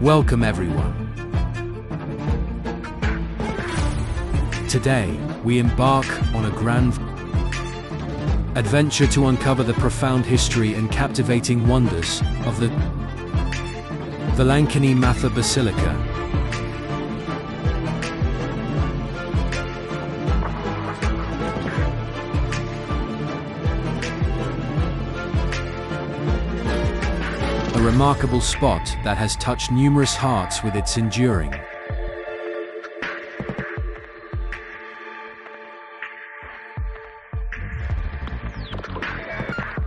Welcome everyone. Today, we embark on a grand adventure to uncover the profound history and captivating wonders of the Velankanni Madha Basilica. A remarkable spot that has touched numerous hearts with its enduring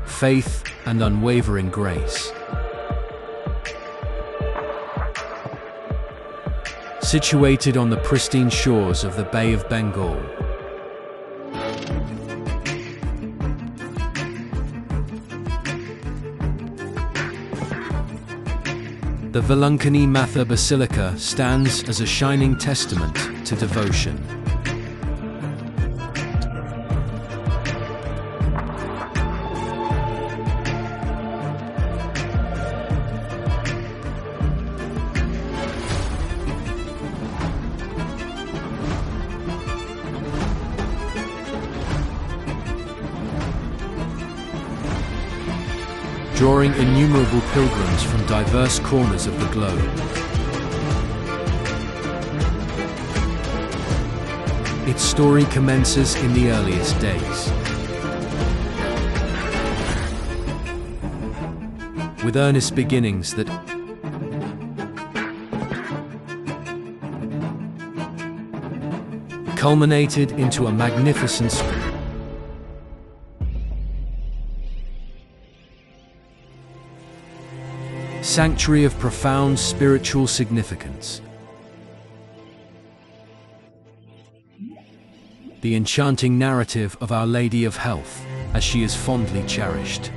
faith and unwavering grace. Situated on the pristine shores of the Bay of Bengal, the Velankanni Madha Basilica stands as a shining testament to devotion. Drawing innumerable pilgrims from diverse corners of the globe. Its story commences in the earliest days, with earnest beginnings that culminated into a magnificent sanctuary of profound spiritual significance. The enchanting narrative of Our Lady of Health, as she is fondly cherished.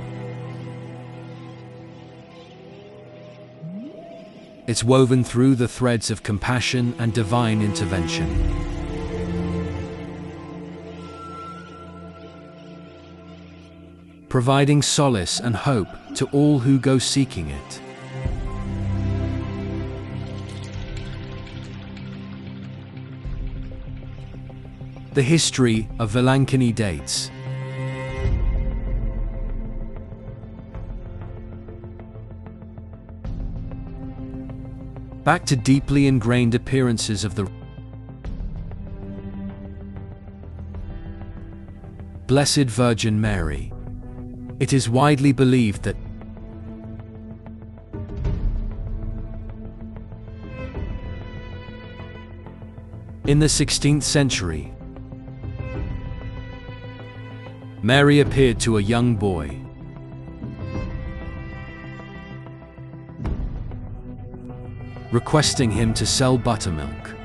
It's woven through the threads of compassion and divine intervention. Providing solace and hope to all who go seeking it. The history of Velankanni dates back to deeply ingrained appearances of the Blessed Virgin Mary. It is widely believed that in the 16th century, Mary appeared to a young boy, requesting him to sell buttermilk.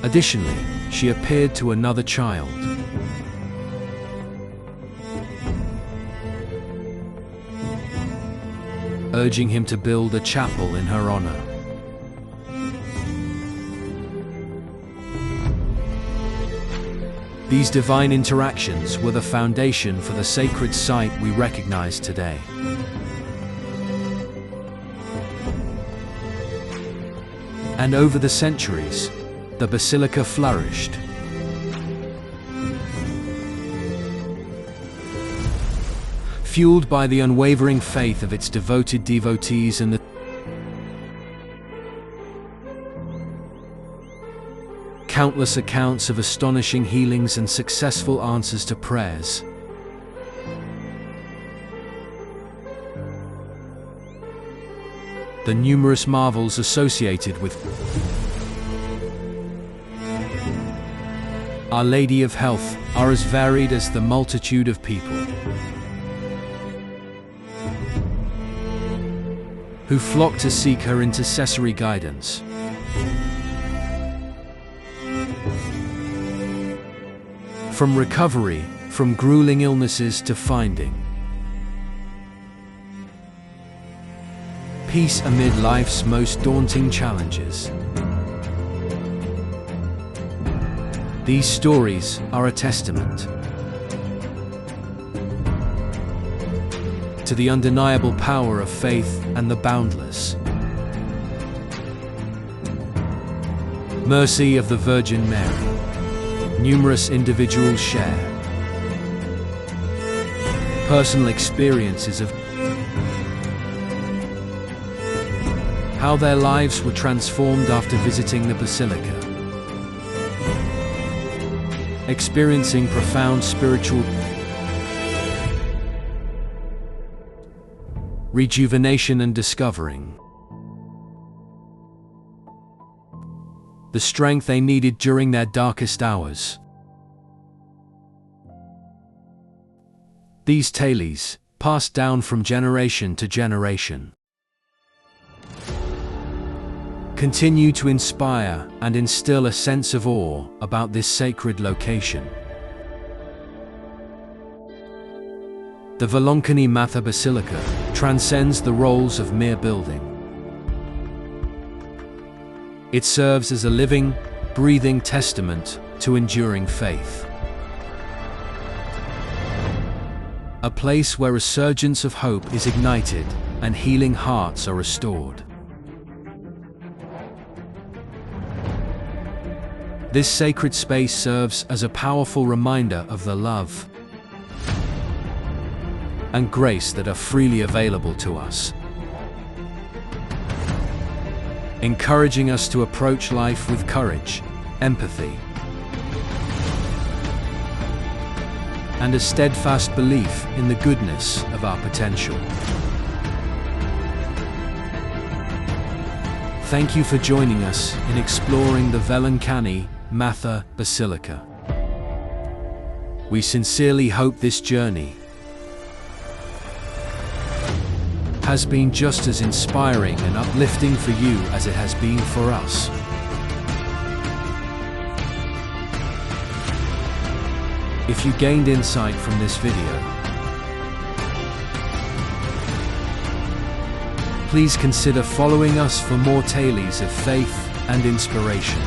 Additionally, she appeared to another child, urging him to build a chapel in her honor. These divine interactions were the foundation for the sacred site we recognize today. And over the centuries, the basilica flourished. Fueled by the unwavering faith of its devoted devotees and the countless accounts of astonishing healings and successful answers to prayers. The numerous marvels associated with Our Lady of Health are as varied as the multitude of people who flock to seek her intercessory guidance. From recovery, from grueling illnesses to finding peace amid life's most daunting challenges. These stories are a testament to the undeniable power of faith and the boundless mercy of the Virgin Mary. Numerous individuals share personal experiences of how their lives were transformed after visiting the Basilica, experiencing profound spiritual rejuvenation and discovering the strength they needed during their darkest hours. These tales, passed down from generation to generation, continue to inspire and instill a sense of awe about this sacred location. The Velankanni Madha Basilica transcends the roles of mere building. It serves as a living, breathing testament to enduring faith. A place where a surge of hope is ignited and healing hearts are restored. This sacred space serves as a powerful reminder of the love and grace that are freely available to us, encouraging us to approach life with courage, empathy, and a steadfast belief in the goodness of our potential. Thank you for joining us in exploring the Velankanni Madha Basilica. We sincerely hope this journey has been just as inspiring and uplifting for you as it has been for us. If you gained insight from this video, please consider following us for more tales of faith and inspiration.